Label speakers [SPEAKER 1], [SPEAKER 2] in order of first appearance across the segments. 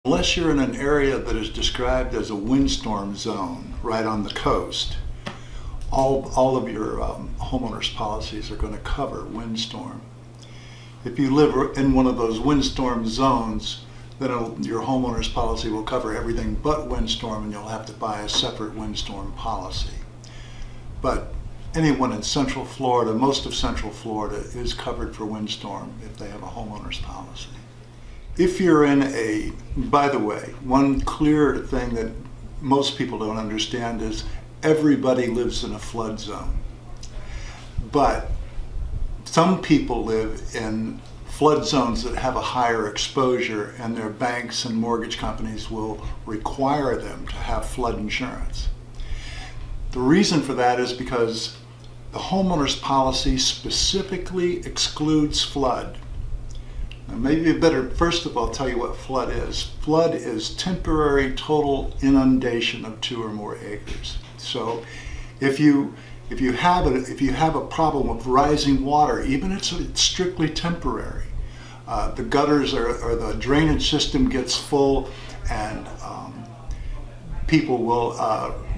[SPEAKER 1] Unless you're in an area that is described as a windstorm zone right on the coast, all of your homeowners policies are going to cover windstorm. If you live in one of those windstorm zones, then your homeowners policy will cover everything but windstorm, and you'll have to buy a separate windstorm policy. But anyone in Central Florida, most of Central Florida, is covered for windstorm if they have a homeowners policy. If you're in a, by the way, one clear thing that most people don't understand is everybody lives in a flood zone. But some people live in flood zones that have a higher exposure, and their banks and mortgage companies will require them to have flood insurance. The reason for that is because the homeowner's policy specifically excludes flood. Now, maybe I better first of all tell you what flood is. Flood is temporary total inundation of 2 or more acres. So if you have a problem with rising water, even if it's strictly temporary, the gutters or the drainage system gets full, and people will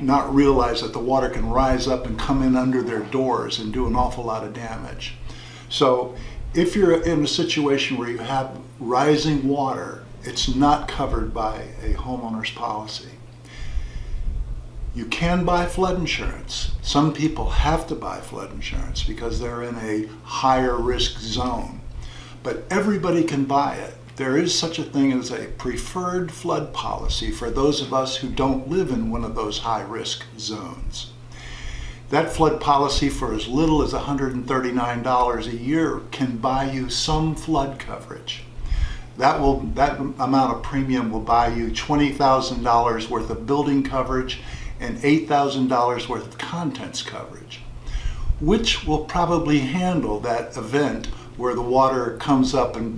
[SPEAKER 1] not realize that the water can rise up and come in under their doors and do an awful lot of damage. So if you're in a situation where you have rising water, it's not covered by a homeowner's policy. You can buy flood insurance. Some people have to buy flood insurance because they're in a higher risk zone. But everybody can buy it. There is such a thing as a preferred flood policy for those of us who don't live in one of those high risk zones. That flood policy, for as little as $139 a year, can buy you some flood coverage. That amount of premium will buy you $20,000 worth of building coverage and $8,000 worth of contents coverage, which will probably handle that event where the water comes up and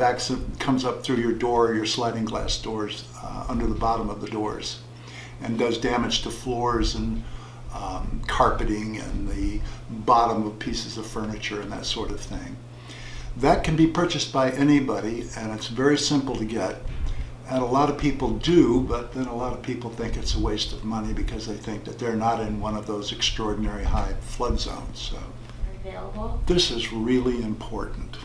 [SPEAKER 1] comes up through your door or your sliding glass doors under the bottom of the doors, and does damage to floors and carpeting and the bottom of pieces of furniture and that sort of thing. That can be purchased by anybody, and it's very simple to get. And a lot of people do, but then a lot of people think it's a waste of money because they think that they're not in one of those extraordinary high flood zones. So
[SPEAKER 2] available?
[SPEAKER 1] This is really important.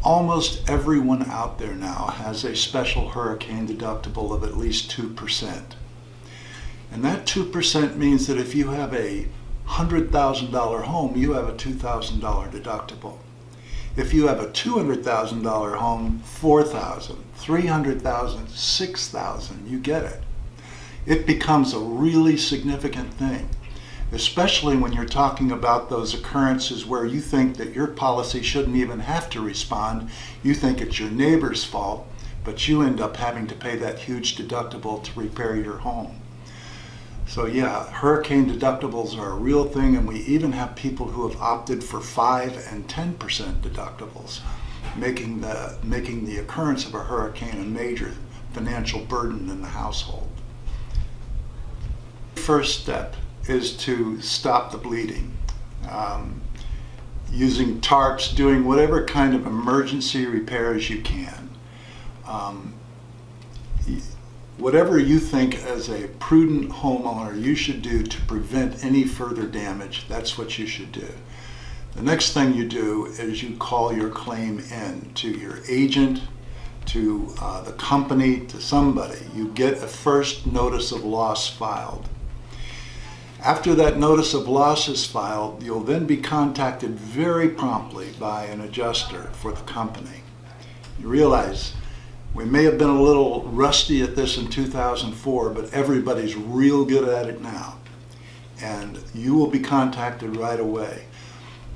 [SPEAKER 1] Almost everyone out there now has a special hurricane deductible of at least 2%. And that 2% means that if you have a $100,000 home, you have a $2,000 deductible. If you have a $200,000 home, $4,000, $300,000, $6,000, you get it. It becomes a really significant thing, especially when you're talking about those occurrences where you think that your policy shouldn't even have to respond. You think it's your neighbor's fault, but you end up having to pay that huge deductible to repair your home. So yeah, hurricane deductibles are a real thing, and we even have people who have opted for 5 and 10% deductibles, making the occurrence of a hurricane a major financial burden in the household. The first step is to stop the bleeding. Using tarps, doing whatever kind of emergency repairs you can. Whatever you think as a prudent homeowner you should do to prevent any further damage, that's what you should do. The next thing you do is you call your claim in to your agent, to the company, to somebody. You get a first notice of loss filed. After that notice of loss is filed, you'll then be contacted very promptly by an adjuster for the company. You realize we may have been a little rusty at this in 2004, but everybody's real good at it now. And you will be contacted right away.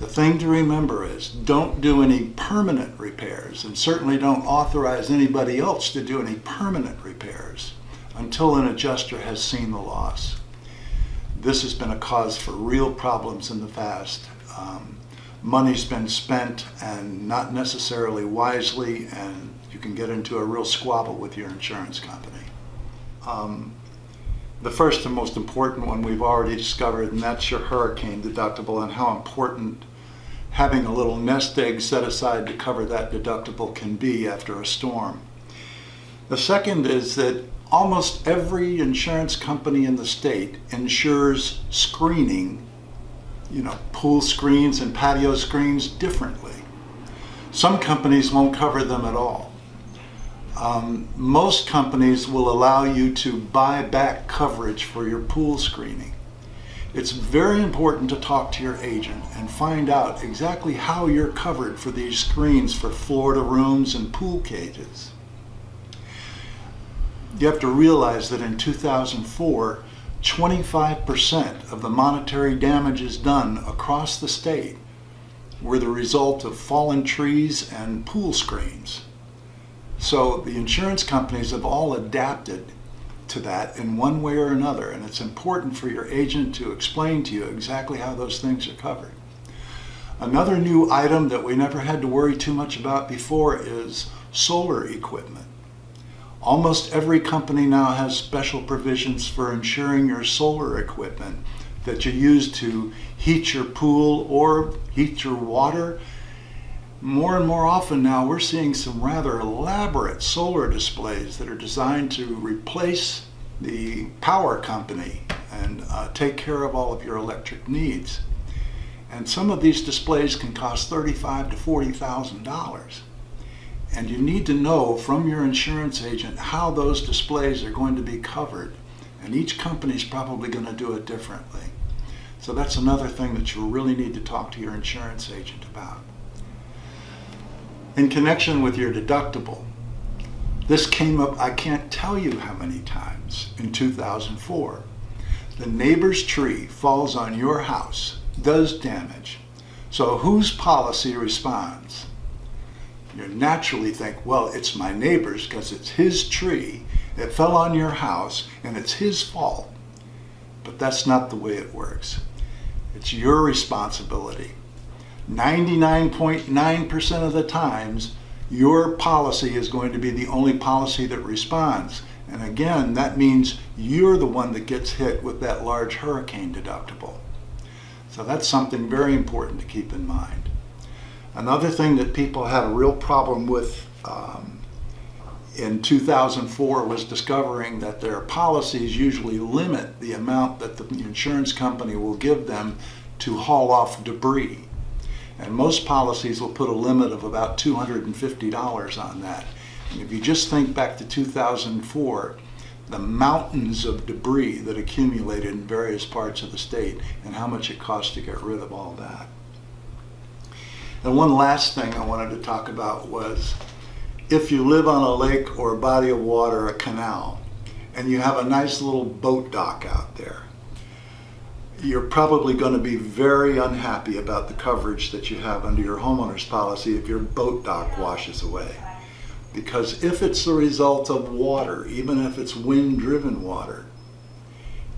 [SPEAKER 1] The thing to remember is don't do any permanent repairs, and certainly don't authorize anybody else to do any permanent repairs until an adjuster has seen the loss. This has been a cause for real problems in the past. Money's been spent and not necessarily wisely, and you can get into a real squabble with your insurance company. The first and most important one we've already discovered, and that's your hurricane deductible, and how important having a little nest egg set aside to cover that deductible can be after a storm. The second is that almost every insurance company in the state insures screening, pool screens and patio screens differently. Some companies won't cover them at all. Most companies will allow you to buy back coverage for your pool screening. It's very important to talk to your agent and find out exactly how you're covered for these screens for Florida rooms and pool cages. You have to realize that in 2004, 25% of the monetary damages done across the state were the result of fallen trees and pool screens. So the insurance companies have all adapted to that in one way or another, and it's important for your agent to explain to you exactly how those things are covered. Another new item that we never had to worry too much about before is solar equipment. Almost every company now has special provisions for insuring your solar equipment that you use to heat your pool or heat your water. More and more often now we're seeing some rather elaborate solar displays that are designed to replace the power company and take care of all of your electric needs. And some of these displays can cost $35,000 to $40,000. And you need to know from your insurance agent how those displays are going to be covered. And each company is probably going to do it differently. So that's another thing that you really need to talk to your insurance agent about. In connection with your deductible, this came up, I can't tell you how many times in 2004. The neighbor's tree falls on your house, does damage. So whose policy responds? You naturally think, well, it's my neighbor's because it's his tree. It fell on your house and it's his fault. But that's not the way it works. It's your responsibility. 99.9% of the times, your policy is going to be the only policy that responds. And again, that means you're the one that gets hit with that large hurricane deductible. So that's something very important to keep in mind. Another thing that people had a real problem with in 2004 was discovering that their policies usually limit the amount that the insurance company will give them to haul off debris. And most policies will put a limit of about $250 on that. And if you just think back to 2004, the mountains of debris that accumulated in various parts of the state and how much it cost to get rid of all that. And one last thing I wanted to talk about was if you live on a lake or a body of water, a canal, and you have a nice little boat dock out there, you're probably going to be very unhappy about the coverage that you have under your homeowner's policy if your boat dock washes away. Because if it's the result of water, even if it's wind-driven water,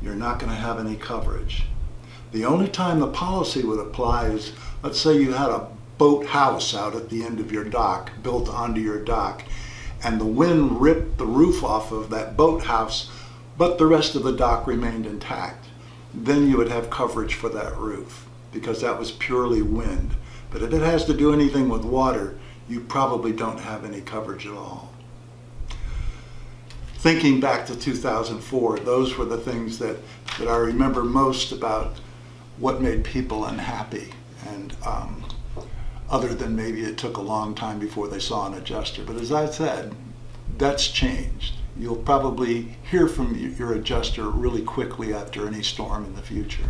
[SPEAKER 1] you're not going to have any coverage. The only time the policy would apply is, let's say you had a boat house out at the end of your dock, built onto your dock, and the wind ripped the roof off of that boat house, but the rest of the dock remained intact. Then you would have coverage for that roof because that was purely wind. But if it has to do anything with water, you probably don't have any coverage at all. Thinking back to 2004, those were the things that I remember most about what made people unhappy. And other than maybe it took a long time before they saw an adjuster. But as I said, that's changed. You'll probably hear from your adjuster really quickly after any storm in the future.